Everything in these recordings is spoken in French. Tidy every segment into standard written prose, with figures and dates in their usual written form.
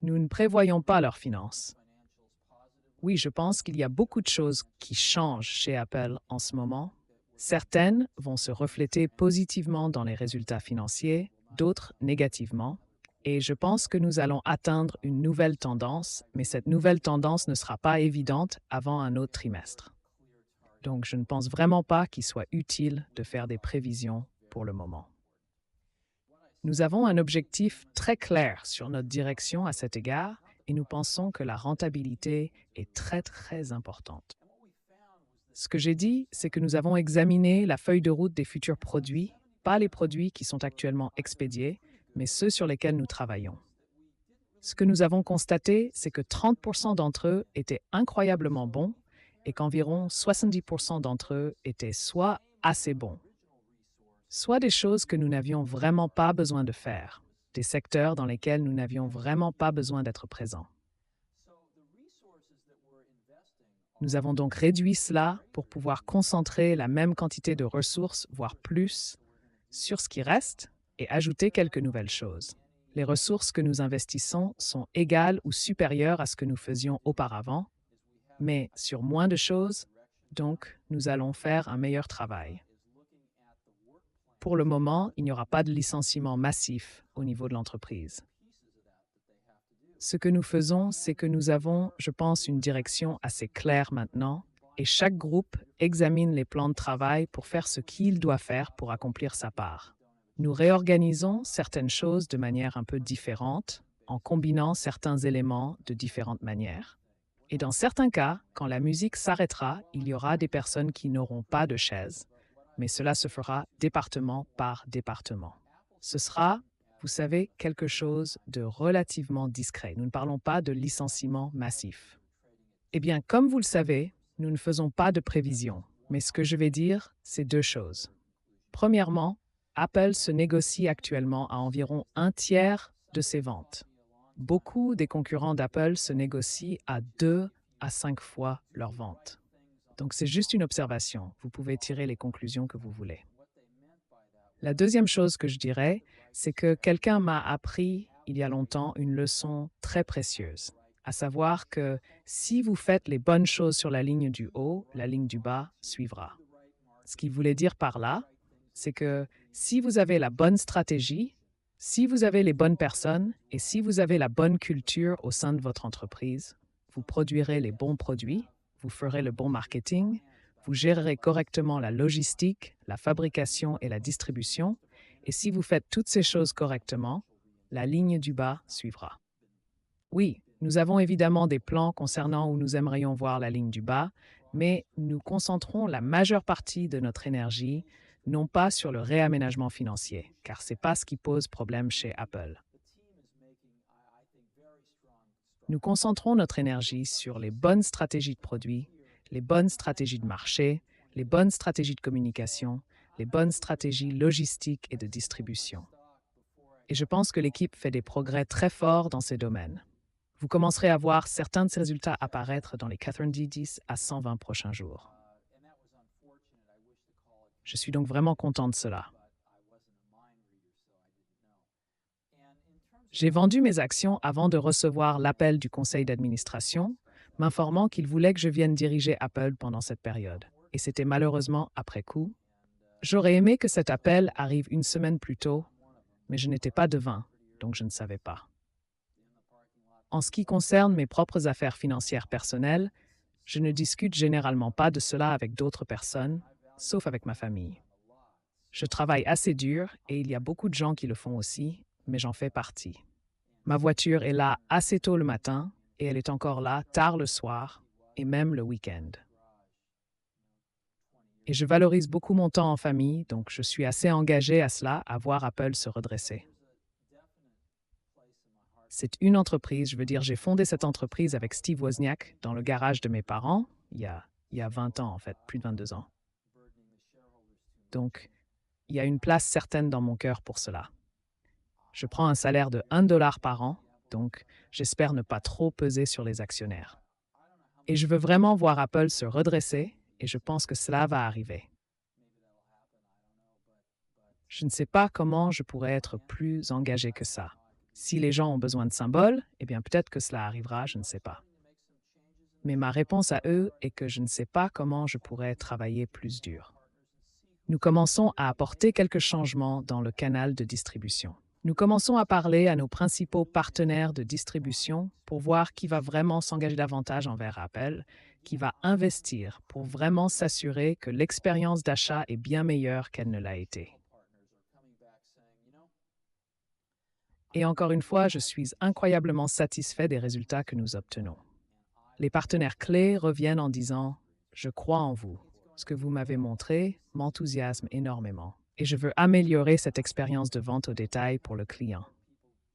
Nous ne prévoyons pas leurs finances. Oui, je pense qu'il y a beaucoup de choses qui changent chez Apple en ce moment. Certaines vont se refléter positivement dans les résultats financiers, d'autres négativement. Et je pense que nous allons atteindre une nouvelle tendance, mais cette nouvelle tendance ne sera pas évidente avant un autre trimestre. Donc, je ne pense vraiment pas qu'il soit utile de faire des prévisions pour le moment. Nous avons un objectif très clair sur notre direction à cet égard et nous pensons que la rentabilité est très, très importante. Ce que j'ai dit, c'est que nous avons examiné la feuille de route des futurs produits, pas les produits qui sont actuellement expédiés, mais ceux sur lesquels nous travaillons. Ce que nous avons constaté, c'est que 30% d'entre eux étaient incroyablement bons et qu'environ 70% d'entre eux étaient soit assez bons, soit des choses que nous n'avions vraiment pas besoin de faire, des secteurs dans lesquels nous n'avions vraiment pas besoin d'être présents. Nous avons donc réduit cela pour pouvoir concentrer la même quantité de ressources, voire plus, sur ce qui reste et ajouter quelques nouvelles choses. Les ressources que nous investissons sont égales ou supérieures à ce que nous faisions auparavant, mais sur moins de choses, donc nous allons faire un meilleur travail. Pour le moment, il n'y aura pas de licenciement massif au niveau de l'entreprise. Ce que nous faisons, c'est que nous avons, je pense, une direction assez claire maintenant, et chaque groupe examine les plans de travail pour faire ce qu'il doit faire pour accomplir sa part. Nous réorganisons certaines choses de manière un peu différente, en combinant certains éléments de différentes manières. Et dans certains cas, quand la musique s'arrêtera, il y aura des personnes qui n'auront pas de chaise, mais cela se fera département par département. Ce sera, vous savez, quelque chose de relativement discret. Nous ne parlons pas de licenciement massif. Eh bien, comme vous le savez, nous ne faisons pas de prévision, mais ce que je vais dire, c'est deux choses. Premièrement, Apple se négocie actuellement à environ un tiers de ses ventes. Beaucoup des concurrents d'Apple se négocient à 2 à 5 fois leurs ventes. Donc c'est juste une observation. Vous pouvez tirer les conclusions que vous voulez. La deuxième chose que je dirais, c'est que quelqu'un m'a appris il y a longtemps une leçon très précieuse, à savoir que si vous faites les bonnes choses sur la ligne du haut, la ligne du bas suivra. Ce qu'il voulait dire par là, c'est que si vous avez la bonne stratégie, si vous avez les bonnes personnes et si vous avez la bonne culture au sein de votre entreprise, vous produirez les bons produits, vous ferez le bon marketing, vous gérerez correctement la logistique, la fabrication et la distribution, et si vous faites toutes ces choses correctement, la ligne du bas suivra. Oui, nous avons évidemment des plans concernant où nous aimerions voir la ligne du bas, mais nous concentrons la majeure partie de notre énergie non pas sur le réaménagement financier, car ce n'est pas ce qui pose problème chez Apple. Nous concentrons notre énergie sur les bonnes stratégies de produits, les bonnes stratégies de marché, les bonnes stratégies de communication, les bonnes stratégies logistiques et de distribution. Et je pense que l'équipe fait des progrès très forts dans ces domaines. Vous commencerez à voir certains de ces résultats apparaître dans les Catherine D10 à 120 prochains jours. Je suis donc vraiment content de cela. J'ai vendu mes actions avant de recevoir l'appel du conseil d'administration, m'informant qu'il voulait que je vienne diriger Apple pendant cette période. Et c'était malheureusement après coup. J'aurais aimé que cet appel arrive une semaine plus tôt, mais je n'étais pas devin, donc je ne savais pas. En ce qui concerne mes propres affaires financières personnelles, je ne discute généralement pas de cela avec d'autres personnes, sauf avec ma famille. Je travaille assez dur et il y a beaucoup de gens qui le font aussi, mais j'en fais partie. Ma voiture est là assez tôt le matin et elle est encore là tard le soir et même le week-end. Et je valorise beaucoup mon temps en famille, donc je suis assez engagé à cela, à voir Apple se redresser. C'est une entreprise, je veux dire, j'ai fondé cette entreprise avec Steve Wozniak dans le garage de mes parents, il y a 20 ans en fait, plus de 22 ans. Donc, il y a une place certaine dans mon cœur pour cela. Je prends un salaire de $1 par an, donc j'espère ne pas trop peser sur les actionnaires. Et je veux vraiment voir Apple se redresser et je pense que cela va arriver. Je ne sais pas comment je pourrais être plus engagé que ça. Si les gens ont besoin de symboles, eh bien peut-être que cela arrivera, je ne sais pas. Mais ma réponse à eux est que je ne sais pas comment je pourrais travailler plus dur. Nous commençons à apporter quelques changements dans le canal de distribution. Nous commençons à parler à nos principaux partenaires de distribution pour voir qui va vraiment s'engager davantage envers Apple, qui va investir pour vraiment s'assurer que l'expérience d'achat est bien meilleure qu'elle ne l'a été. Et encore une fois, je suis incroyablement satisfait des résultats que nous obtenons. Les partenaires clés reviennent en disant « Je crois en vous. Ce que vous m'avez montré m'enthousiasme énormément et je veux améliorer cette expérience de vente au détail pour le client. »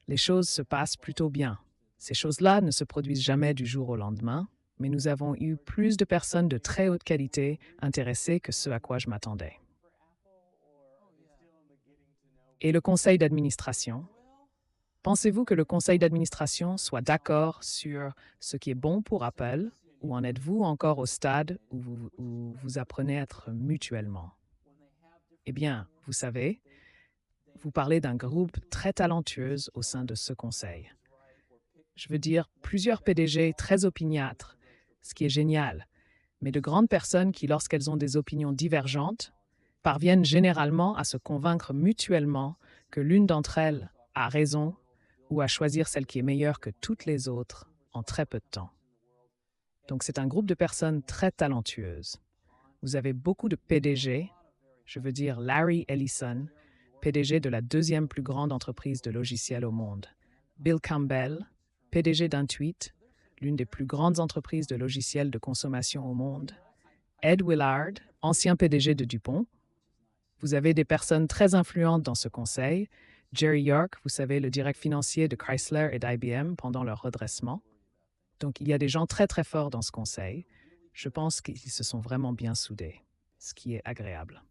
Les choses se passent plutôt bien. Ces choses-là ne se produisent jamais du jour au lendemain, mais nous avons eu plus de personnes de très haute qualité intéressées que ce à quoi je m'attendais. Et le conseil d'administration? Pensez-vous que le conseil d'administration soit d'accord sur ce qui est bon pour Apple, ou en êtes-vous encore au stade où vous apprenez à être mutuellement? Eh bien, vous savez, vous parlez d'un groupe très talentueux au sein de ce conseil. Je veux dire, plusieurs PDG très opiniâtres, ce qui est génial, mais de grandes personnes qui, lorsqu'elles ont des opinions divergentes, parviennent généralement à se convaincre mutuellement que l'une d'entre elles a raison ou à choisir celle qui est meilleure que toutes les autres en très peu de temps. Donc c'est un groupe de personnes très talentueuses. Vous avez beaucoup de PDG, je veux dire Larry Ellison, PDG de la deuxième plus grande entreprise de logiciels au monde. Bill Campbell, PDG d'Intuit, l'une des plus grandes entreprises de logiciels de consommation au monde. Ed Willard, ancien PDG de DuPont. Vous avez des personnes très influentes dans ce conseil. Jerry York, vous savez, le directeur financier de Chrysler et d'IBM pendant leur redressement. Donc, il y a des gens très, très forts dans ce conseil. Je pense qu'ils se sont vraiment bien soudés, ce qui est agréable.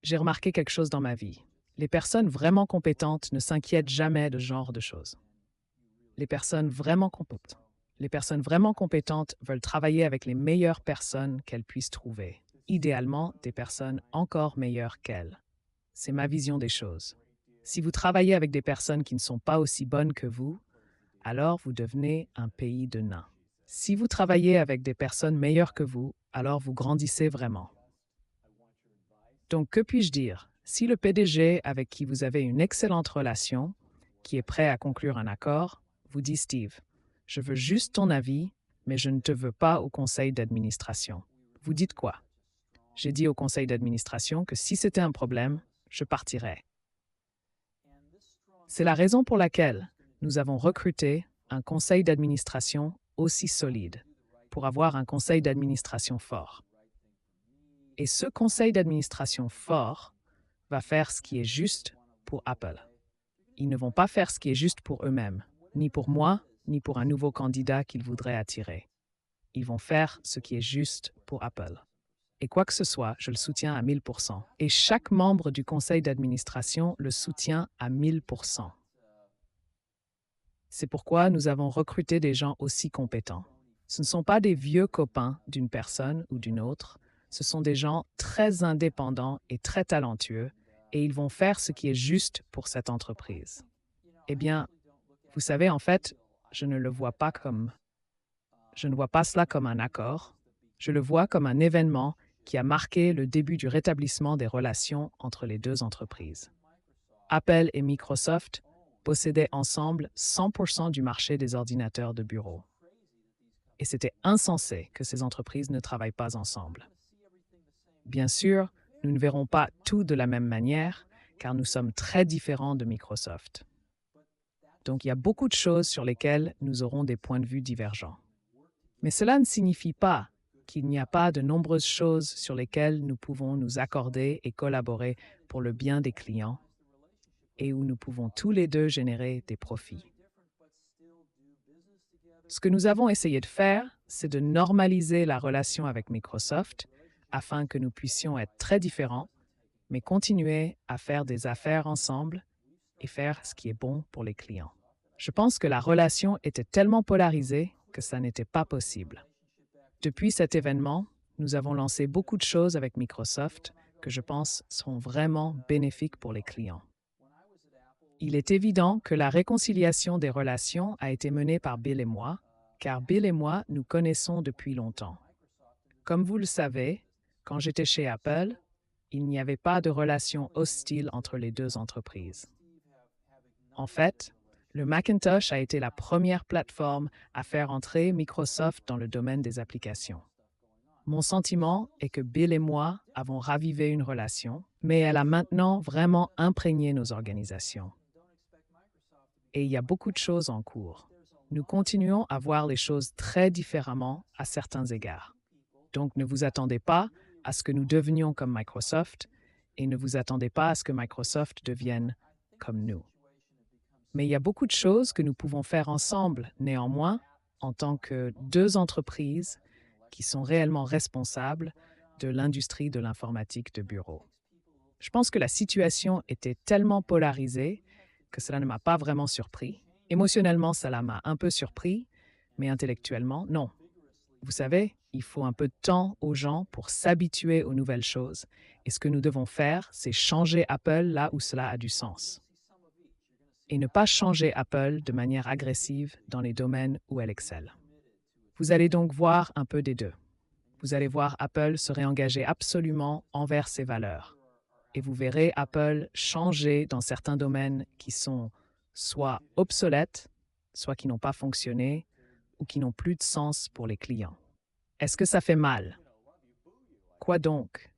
J'ai remarqué quelque chose dans ma vie. Les personnes vraiment compétentes ne s'inquiètent jamais de ce genre de choses. Les personnes vraiment compétentes veulent travailler avec les meilleures personnes qu'elles puissent trouver, idéalement des personnes encore meilleures qu'elles. C'est ma vision des choses. Si vous travaillez avec des personnes qui ne sont pas aussi bonnes que vous, alors vous devenez un pays de nains. Si vous travaillez avec des personnes meilleures que vous, alors vous grandissez vraiment. Donc, que puis-je dire? Si le PDG avec qui vous avez une excellente relation, qui est prêt à conclure un accord, vous dit Steve, je veux juste ton avis, mais je ne te veux pas au conseil d'administration. Vous dites quoi? J'ai dit au conseil d'administration que si c'était un problème, je partirais. C'est la raison pour laquelle nous avons recruté un conseil d'administration aussi solide, pour avoir un conseil d'administration fort. Et ce conseil d'administration fort va faire ce qui est juste pour Apple. Ils ne vont pas faire ce qui est juste pour eux-mêmes, ni pour moi, ni pour un nouveau candidat qu'ils voudraient attirer. Ils vont faire ce qui est juste pour Apple. Et quoi que ce soit, je le soutiens à 1000%. Et chaque membre du conseil d'administration le soutient à 1000%. C'est pourquoi nous avons recruté des gens aussi compétents. Ce ne sont pas des vieux copains d'une personne ou d'une autre, ce sont des gens très indépendants et très talentueux, et ils vont faire ce qui est juste pour cette entreprise. Eh bien, vous savez, en fait, je ne vois pas cela comme un accord, je le vois comme un événement qui a marqué le début du rétablissement des relations entre les deux entreprises. Apple et Microsoft possédaient ensemble 100% du marché des ordinateurs de bureau. Et c'était insensé que ces entreprises ne travaillent pas ensemble. Bien sûr, nous ne verrons pas tout de la même manière, car nous sommes très différents de Microsoft. Donc, il y a beaucoup de choses sur lesquelles nous aurons des points de vue divergents. Mais cela ne signifie pas qu'il n'y a pas de nombreuses choses sur lesquelles nous pouvons nous accorder et collaborer pour le bien des clients et où nous pouvons tous les deux générer des profits. Ce que nous avons essayé de faire, c'est de normaliser la relation avec Microsoft afin que nous puissions être très différents, mais continuer à faire des affaires ensemble et faire ce qui est bon pour les clients. Je pense que la relation était tellement polarisée que ça n'était pas possible. Depuis cet événement, nous avons lancé beaucoup de choses avec Microsoft que je pense seront vraiment bénéfiques pour les clients. Il est évident que la réconciliation des relations a été menée par Bill et moi, car Bill et moi nous connaissons depuis longtemps. Comme vous le savez, quand j'étais chez Apple, il n'y avait pas de relation hostile entre les deux entreprises. En fait, le Macintosh a été la première plateforme à faire entrer Microsoft dans le domaine des applications. Mon sentiment est que Bill et moi avons ravivé une relation, mais elle a maintenant vraiment imprégné nos organisations. Et il y a beaucoup de choses en cours. Nous continuons à voir les choses très différemment à certains égards. Donc ne vous attendez pas à ce que nous devenions comme Microsoft et ne vous attendez pas à ce que Microsoft devienne comme nous. Mais il y a beaucoup de choses que nous pouvons faire ensemble, néanmoins, en tant que deux entreprises qui sont réellement responsables de l'industrie de l'informatique de bureau. Je pense que la situation était tellement polarisée que cela ne m'a pas vraiment surpris. Émotionnellement, cela m'a un peu surpris, mais intellectuellement, non. Vous savez, il faut un peu de temps aux gens pour s'habituer aux nouvelles choses. Et ce que nous devons faire, c'est changer Apple là où cela a du sens. Et ne pas changer Apple de manière agressive dans les domaines où elle excelle. Vous allez donc voir un peu des deux. Vous allez voir Apple se réengager absolument envers ses valeurs. Et vous verrez Apple changer dans certains domaines qui sont soit obsolètes, soit qui n'ont pas fonctionné, ou qui n'ont plus de sens pour les clients. Est-ce que ça fait mal? Quoi donc?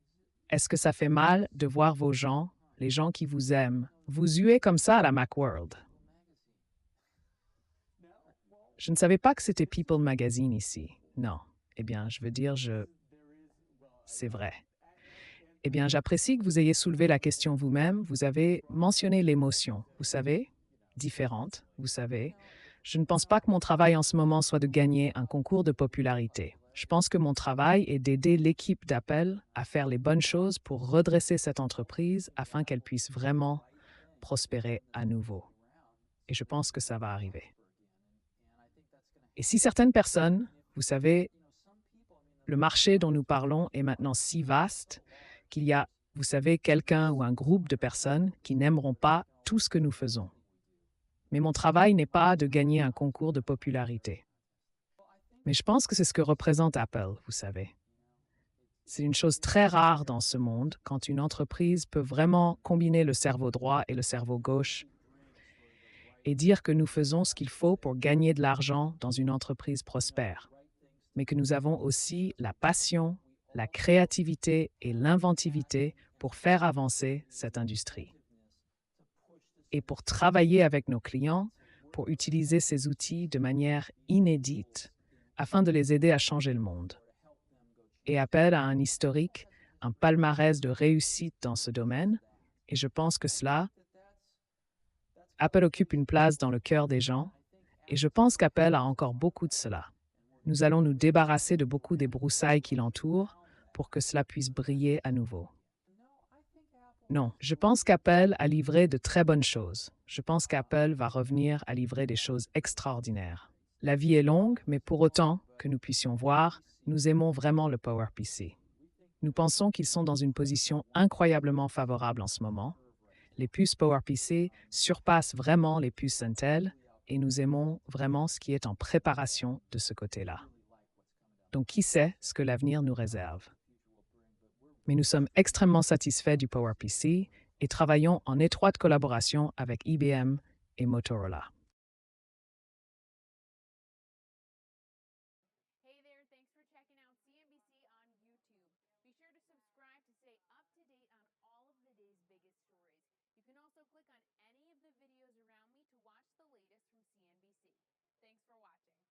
Est-ce que ça fait mal de voir vos gens, les gens qui vous aiment, vous huer comme ça à la Macworld? Je ne savais pas que c'était People Magazine ici. Non. Eh bien, je veux dire, c'est vrai. Eh bien, j'apprécie que vous ayez soulevé la question vous-même. Vous avez mentionné l'émotion, vous savez, différente, vous savez. Je ne pense pas que mon travail en ce moment soit de gagner un concours de popularité. Je pense que mon travail est d'aider l'équipe d'Apple à faire les bonnes choses pour redresser cette entreprise afin qu'elle puisse vraiment prospérer à nouveau. Et je pense que ça va arriver. Et si certaines personnes, vous savez, le marché dont nous parlons est maintenant si vaste qu'il y a, vous savez, quelqu'un ou un groupe de personnes qui n'aimeront pas tout ce que nous faisons. Mais mon travail n'est pas de gagner un concours de popularité. Mais je pense que c'est ce que représente Apple, vous savez. C'est une chose très rare dans ce monde quand une entreprise peut vraiment combiner le cerveau droit et le cerveau gauche et dire que nous faisons ce qu'il faut pour gagner de l'argent dans une entreprise prospère, mais que nous avons aussi la passion, la créativité et l'inventivité pour faire avancer cette industrie. Et pour travailler avec nos clients, pour utiliser ces outils de manière inédite afin de les aider à changer le monde. Et Apple a un historique, un palmarès de réussite dans ce domaine, et je pense que Apple occupe une place dans le cœur des gens, et je pense qu'Apple a encore beaucoup de cela. Nous allons nous débarrasser de beaucoup des broussailles qui l'entourent pour que cela puisse briller à nouveau. Non, je pense qu'Apple a livré de très bonnes choses. Je pense qu'Apple va revenir à livrer des choses extraordinaires. La vie est longue, mais pour autant que nous puissions voir, nous aimons vraiment le PowerPC. Nous pensons qu'ils sont dans une position incroyablement favorable en ce moment. Les puces PowerPC surpassent vraiment les puces Intel et nous aimons vraiment ce qui est en préparation de ce côté-là. Donc, qui sait ce que l'avenir nous réserve? Mais nous sommes extrêmement satisfaits du PowerPC et travaillons en étroite collaboration avec IBM et Motorola. Hey there, thanks for checking out CNBC on YouTube. Be sure to subscribe to stay up to date on all of the day's biggest stories. You can also click on any of the videos around me to watch the latest from CNBC. Thanks for watching.